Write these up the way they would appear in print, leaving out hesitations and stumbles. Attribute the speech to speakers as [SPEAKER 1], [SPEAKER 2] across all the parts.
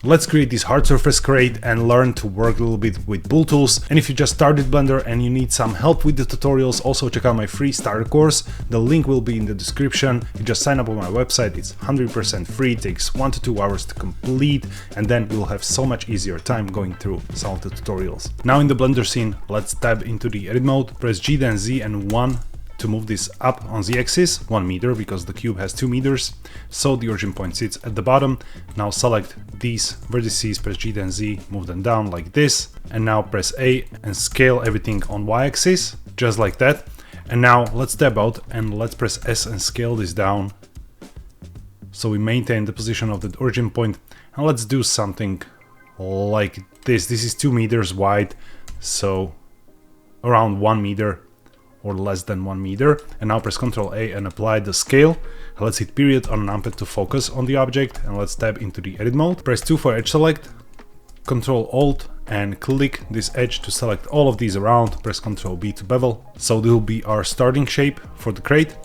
[SPEAKER 1] let's create this hard surface crate and learn to work a little bit with Bool Tools. And if you just started Blender and you need some help with the tutorials, also check out my free starter course. The link will be in the description. You just sign up on my website. It's 100% free, it takes 1 to 2 hours to complete, and then you'll have so much easier time going through some of the tutorials. Now in the Blender scene, let's tab into the edit mode, press G then Z and 1 to move this up on the axis, 1 meter, because the cube has 2 meters, so the origin point sits at the bottom. Now select these vertices, press G then Z, move them down like this, and now press A and scale everything on Y-axis, just like that. And now let's tab out and let's press S and scale this down, so we maintain the position of the origin point. And let's do something like this. This is 2 meters wide, so around 1 meter or less than 1 meter. And now press Ctrl A and apply the scale. Let's hit period on numpad to focus on the object, and let's tab into the edit mode. Press 2 for edge select, Ctrl Alt and click this edge to select all of these around, press Ctrl B to bevel. So this will be our starting shape for the crate.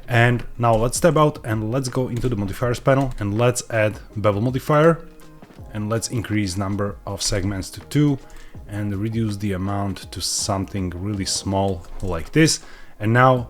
[SPEAKER 1] And now let's tab out and let's go into the modifiers panel and let's add bevel modifier, and let's increase number of segments to 2 and reduce the amount to something really small like this. And now,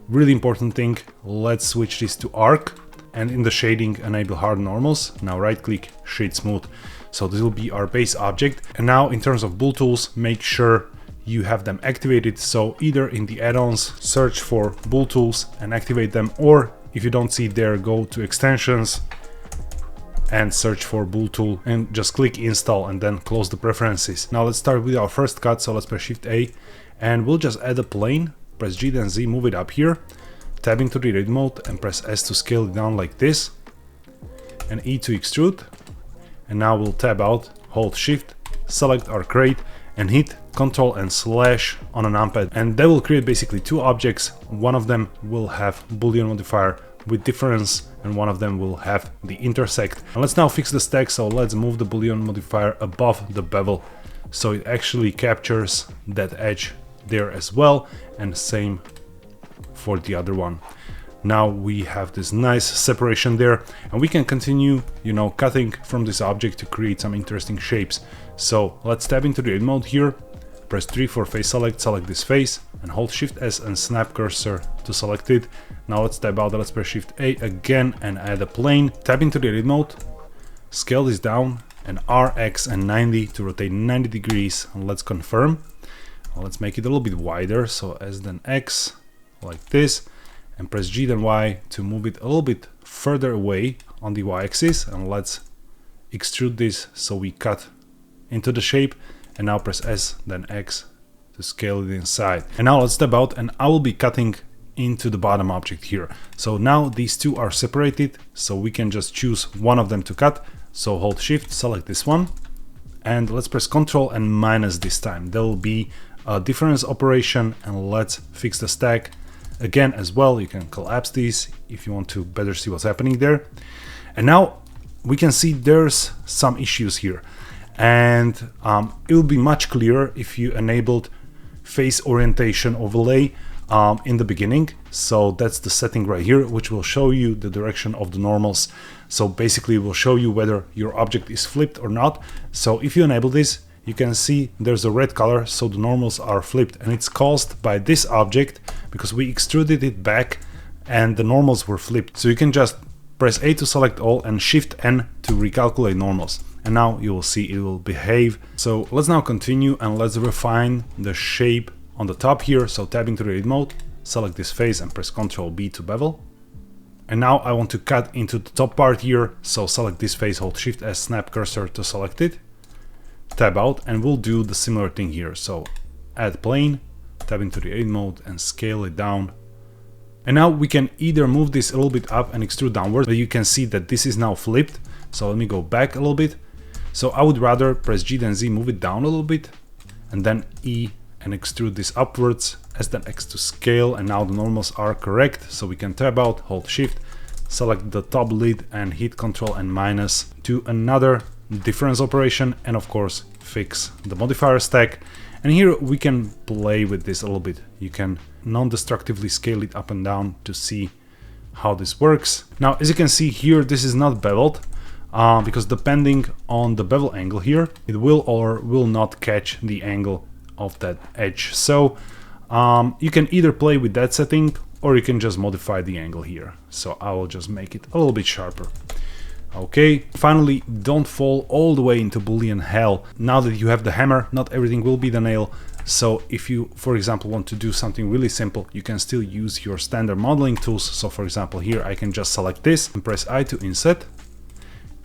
[SPEAKER 1] really important thing, let's switch this to arc, and in the shading enable hard normals. Now right click, shade smooth. So this will be our base object. And now in terms of Bool Tools, make sure you have them activated. So either in the add-ons, search for Bool Tools and activate them, or if you don't see it there, go to extensions and search for Bool Tool and just click install and then close the preferences. Now let's start with our first cut, so let's press Shift A and we'll just add a plane, press G then Z, move it up here, tab into the edit mode and press S to scale it down like this, and E to extrude. And now we'll tab out, hold Shift, select our crate and hit Ctrl and slash on a numpad, and that will create basically 2 objects. One of them will have Boolean modifier with difference and one of them will have the intersect. And let's now fix the stack, so let's move the Boolean modifier above the bevel so it actually captures that edge there as well, and same for the other one. Now we have this nice separation there, and we can continue, cutting from this object to create some interesting shapes. So let's tab into the edit mode here, press 3 for face select, select this face and hold Shift S and snap cursor to select it. Now let's tab out, let's press Shift A again and add a plane, tab into the edit mode, scale this down and R, X and 90 to rotate 90 degrees, and let's confirm. Let's make it a little bit wider, so S then X like this, and press G then Y to move it a little bit further away on the Y-axis, and let's extrude this so we cut into the shape. And now press S then X to scale it inside. And now let's step out and I will be cutting into the bottom object here. So now these 2 are separated, so we can just choose one of them to cut. So hold Shift, select this one, and let's press Ctrl and minus this time. There will be a difference operation, and let's fix the stack again as well. You can collapse these if you want to better see what's happening there. And now we can see there's some issues here, and it will be much clearer if you enabled face orientation overlay in the beginning. So that's the setting right here, which will show you the direction of the normals. So basically it will show you whether your object is flipped or not. So if you enable this, you can see there's a red color, so the normals are flipped, and it's caused by this object because we extruded it back and the normals were flipped. So you can just press A to select all and Shift N to recalculate normals, and now you will see it will behave. So let's now continue and let's refine the shape on the top here. So tab into the edit mode, select this face and press Ctrl B to bevel. And now I want to cut into the top part here, so select this face, hold Shift S, snap cursor to select it, tab out, and we'll do the similar thing here. So add plane, tab into the edit mode and scale it down. And now we can either move this a little bit up and extrude downwards, but you can see that this is now flipped. So let me go back a little bit. So I would rather press G then Z, move it down a little bit, and then E and extrude this upwards, S then X to scale, and now the normals are correct. So we can tab out, hold Shift, select the top lid and hit Ctrl and minus, do another difference operation, and of course fix the modifier stack. And here we can play with this a little bit. You can non-destructively scale it up and down to see how this works. Now, as you can see here, this is not beveled. because depending on the bevel angle here, it will or will not catch the angle of that edge. So you can either play with that setting, or you can just modify the angle here. So I will just make it a little bit sharper. Okay, finally, don't fall all the way into Boolean hell. Now that you have the hammer, not everything will be the nail. So if you, for example, want to do something really simple, you can still use your standard modeling tools. So for example, here I can just select this and press I to inset.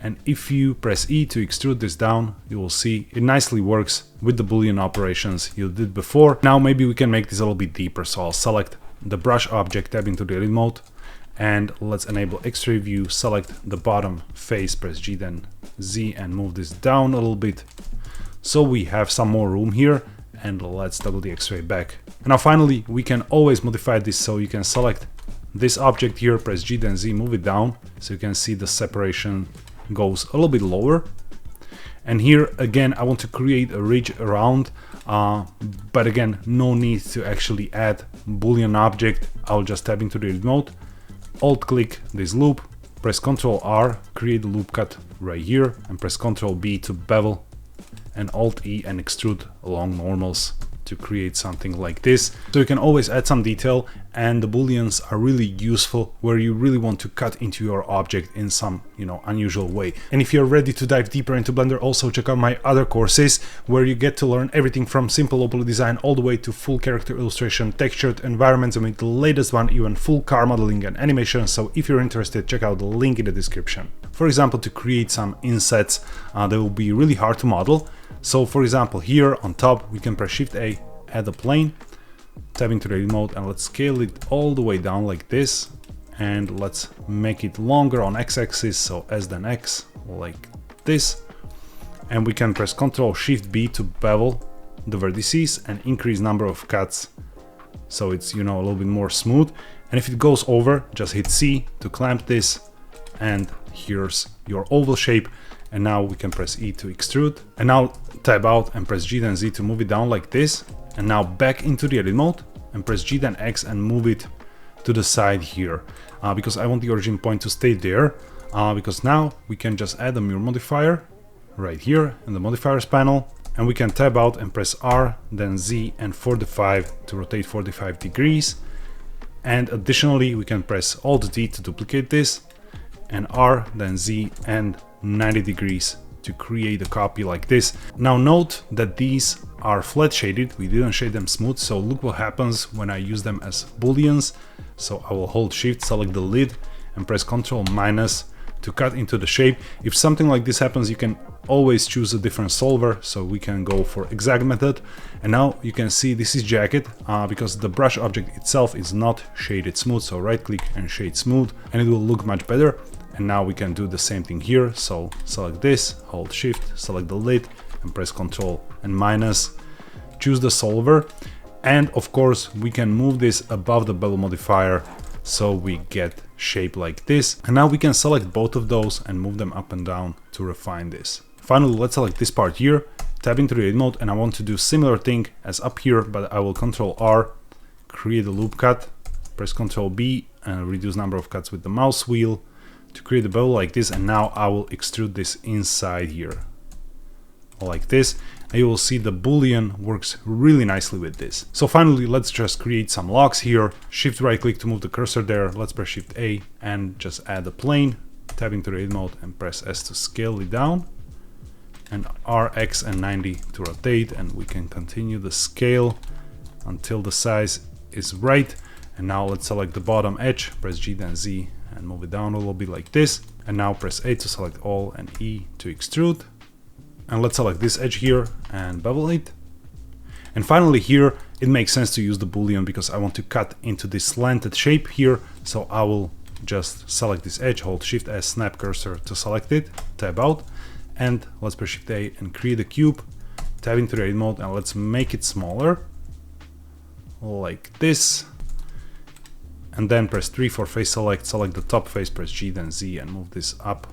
[SPEAKER 1] And if you press E to extrude this down, you will see it nicely works with the Boolean operations you did before. Now maybe we can make this a little bit deeper. So I'll select the brush object, tab into the edit mode, and let's enable X-ray view, select the bottom face, press G then Z and move this down a little bit. So we have some more room here, and let's toggle the X-ray back. And now finally, we can always modify this, so you can select this object here, press G then Z, move it down, so you can see the separation goes a little bit lower. And here again, I want to create a ridge around, but again, no need to actually add Boolean object. I'll just tab into the edit mode, alt click this loop, press Ctrl R, create the loop cut right here, and press Ctrl B to bevel, and alt E and extrude along normals to create something like this. So you can always add some detail, and the booleans are really useful where you really want to cut into your object in some, unusual way. And if you're ready to dive deeper into Blender, also check out my other courses where you get to learn everything from simple low-poly design all the way to full character illustration, textured environments, and with the latest one, even full car modeling and animation. So if you're interested, check out the link in the description. For example, to create some insets that will be really hard to model. So for example, here on top, we can press Shift A, add a plane, tab into the edit mode, and let's scale it all the way down like this. And let's make it longer on x-axis, so S then X, like this. And we can press Ctrl Shift B to bevel the vertices and increase number of cuts, so it's, a little bit more smooth. And if it goes over, just hit C to clamp this, and here's your oval shape. And now we can press E to extrude, and now tab out and press G then Z to move it down like this. And now back into the edit mode and press G then X and move it to the side here, because I want the origin point to stay there, because now we can just add a mirror modifier right here in the modifiers panel, and we can tab out and press R then Z and 45 to rotate 45 degrees. And additionally, we can press Alt D to duplicate this, and R then Z and 90 degrees to create a copy like this. Now note that these are flat shaded, we didn't shade them smooth, so look what happens when I use them as booleans. So I will hold Shift, select the lid, and press Ctrl- to cut into the shape. If something like this happens, you can always choose a different solver, so we can go for exact method. And now you can see this is jagged because the brush object itself is not shaded smooth, so right click and shade smooth, and it will look much better. And now we can do the same thing here, so select this, hold Shift, select the lid, and press Ctrl and -, choose the solver, and of course we can move this above the bevel modifier, so we get shape like this. And now we can select both of those and move them up and down to refine this. Finally, let's select this part here, tab into the edit mode, and I want to do similar thing as up here, but I will Ctrl R, create a loop cut, press Ctrl B, and reduce number of cuts with the mouse wheel to create a bevel like this. And now I will extrude this inside here like this, and you will see the boolean works really nicely with this. So finally, let's just create some locks here. Shift right click to move the cursor there, let's press Shift A and just add a plane, tab into the edit mode and press S to scale it down, and R, X and 90 to rotate, and we can continue the scale until the size is right. And now let's select the bottom edge, press G then Z and move it down a little bit like this. And now press A to select all and E to extrude. And let's select this edge here and bevel it. And finally here, it makes sense to use the boolean because I want to cut into this slanted shape here. So I will just select this edge, hold Shift S, snap cursor to select it, tab out, and let's press Shift A and create a cube, tab into the edit mode, and let's make it smaller, like this. And then press 3 for face select, select the top face, press G then Z and move this up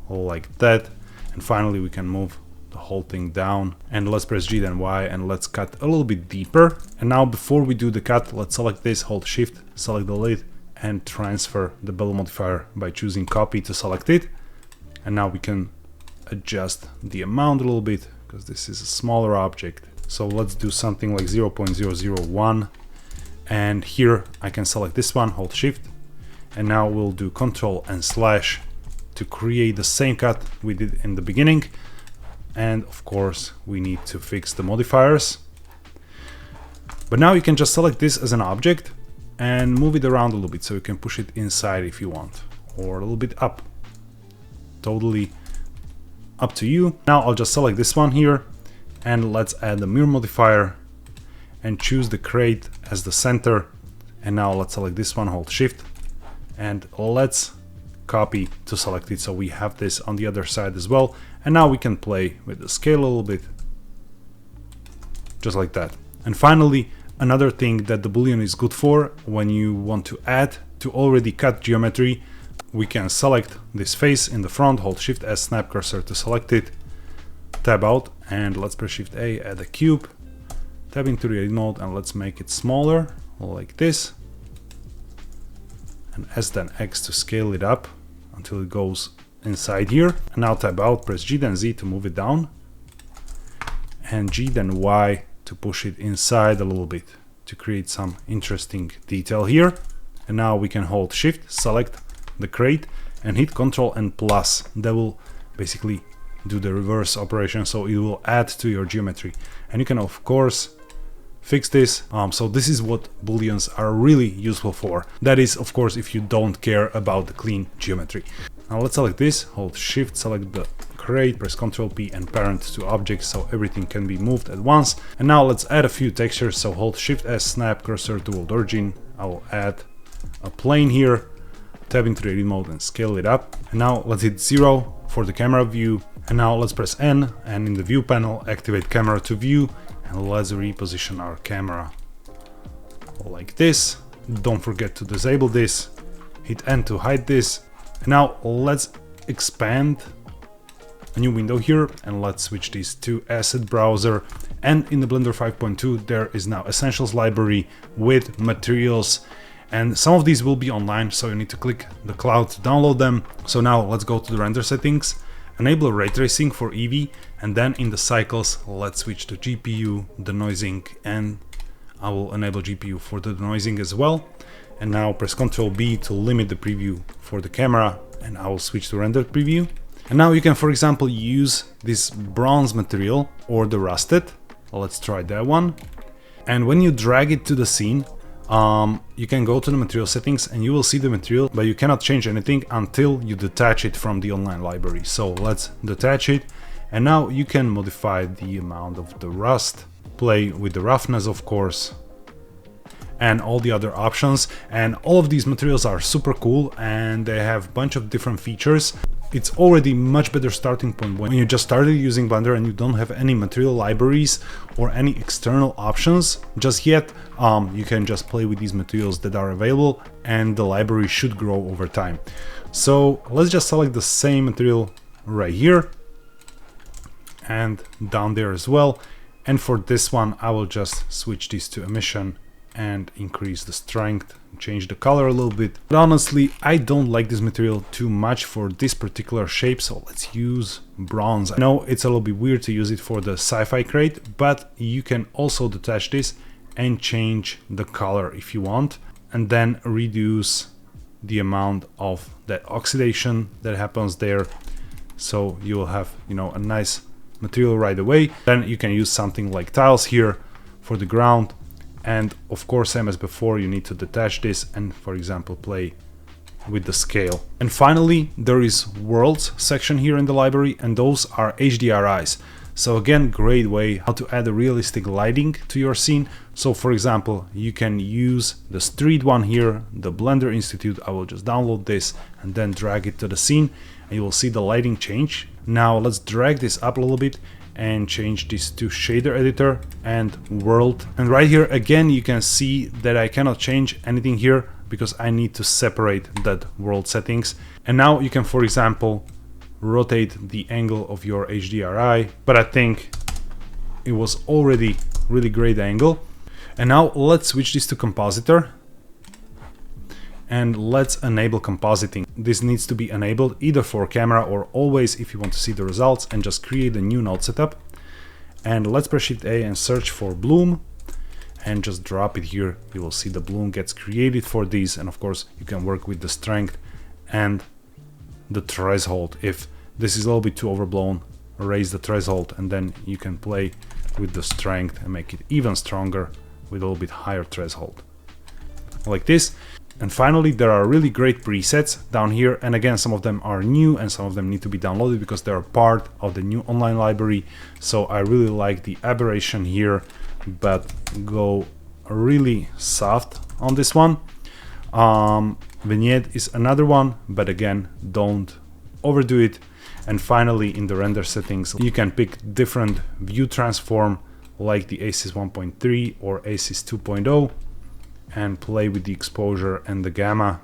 [SPEAKER 1] like that. And finally we can move the whole thing down, and let's press G then Y and let's cut a little bit deeper. And now before we do the cut, let's select this, hold Shift, select the lid and transfer the bevel modifier by choosing copy to select it. And now we can adjust the amount a little bit because this is a smaller object. So let's do something like 0.001. And here I can select this one, hold shift. And now we'll do Control and slash to create the same cut we did in the beginning. And of course we need to fix the modifiers. But now you can just select this as an object and move it around a little bit, so you can push it inside if you want, or a little bit up. Totally up to you. Now I'll just select this one here and let's add the mirror modifier and choose the crate as the center. And now let's select this one, hold shift, and let's copy to select it, so we have this on the other side as well. And now we can play with the scale a little bit, just like that. And finally, another thing that the Boolean is good for, when you want to add to already cut geometry, we can select this face in the front, hold shift S, snap cursor to select it, tab out, and let's press shift A, add a cube, tab into the edit mode, and let's make it smaller like this, and S then X to scale it up until it goes inside here. And now tab out, press G then Z to move it down, and G then Y to push it inside a little bit to create some interesting detail here. And now we can hold shift, select the crate, and hit Control and plus. That will basically do the reverse operation, so it will add to your geometry. And you can of course fix this. So this is what Booleans are really useful for. That is of course if you don't care about the clean geometry. Now let's select this, hold shift, select the crate, press Ctrl P and parent to objects, so everything can be moved at once. And now let's add a few textures, so hold shift S, snap cursor to world origin. I will add a plane here, tab into the edit mode and scale it up. And now let's hit 0 for the camera view. And now let's press N and in the view panel activate camera to view, and let's reposition our camera like this. Don't forget to disable this, hit N to hide this. And now let's expand a new window here and let's switch this to asset browser. And in the Blender 5.2 there is now essentials library with materials, and some of these will be online, so you need to click the cloud to download them. So now let's go to the render settings, enable ray tracing for Eevee, and then in the cycles let's switch to GPU denoising, and I will enable GPU for the denoising as well. And now press Ctrl B to limit the preview for the camera, and I will switch to render preview. And now you can, for example, use this bronze material or the rusted. Let's try that one. And when you drag it to the scene, you can go to the material settings and you will see the material, but you cannot change anything until you detach it from the online library. So let's detach it, and now you can modify the amount of the rust, play with the roughness of course, and all the other options. And all of these materials are super cool and they have a bunch of different features. It's already much better starting point when you just started using Blender and you don't have any material libraries or any external options just yet. You can just play with these materials that are available, and the library should grow over time. So let's just select the same material right here and down there as well. And for this one I will just switch this to emission and increase the strength, change the color a little bit. But honestly, I don't like this material too much for this particular shape, so let's use bronze. I know it's a little bit weird to use it for the sci-fi crate, but you can also detach this and change the color if you want, and then reduce the amount of that oxidation that happens there, so you will have, you know, a nice material right away. Then you can use something like tiles here for the ground. And of course, same as before, you need to detach this and, for example, play with the scale. And finally, there is worlds section here in the library, and those are HDRIs. So again, great way how to add a realistic lighting to your scene. So for example, you can use the street one here, the Blender Institute. I will just download this and then drag it to the scene, and you will see the lighting change. Now let's drag this up a little bit and change this to shader editor and world. And right here again you can see that I cannot change anything here because I need to separate that world settings. And now you can, for example, rotate the angle of your HDRI, but I think it was already really great angle. And now let's switch this to compositor, And let's enable compositing. This needs to be enabled either for camera or always if you want to see the results, and just create a new node setup. And let's press Shift A and search for bloom and just drop it here. You will see the bloom gets created for these, and of course you can work with the strength and the threshold. If this is a little bit too overblown, raise the threshold, and then you can play with the strength and make it even stronger with a little bit higher threshold, like this. And finally, there are really great presets down here, and again, some of them are new and some of them need to be downloaded because they are part of the new online library. So I really like the aberration here, but go really soft on this one. Vignette is another one, but again, don't overdo it. And finally, in the render settings, you can pick different view transform like the ACES 1.3 or ACES 2.0 and play with the exposure and the gamma.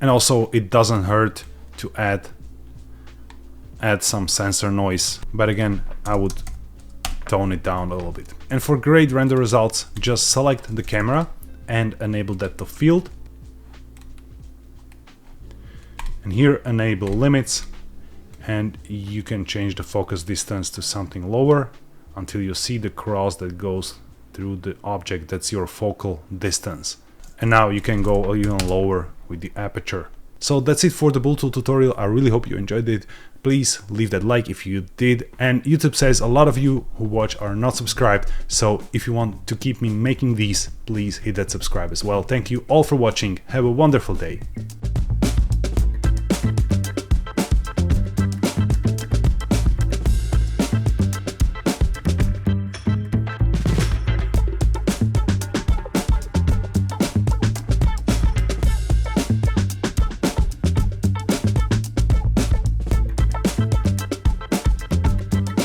[SPEAKER 1] And also, it doesn't hurt to add some sensor noise, but again, I would tone it down a little bit. And for great render results, just select the camera and enable depth of field. And here enable limits, and you can change the focus distance to something lower until you see the cross that goes through the object. That's your focal distance. And now you can go even lower with the aperture. So that's it for the Bool Tool tutorial. I really hope you enjoyed it. Please leave that like if you did. And YouTube says a lot of you who watch are not subscribed. So if you want to keep me making these, please hit that subscribe as well. Thank you all for watching. Have a wonderful day.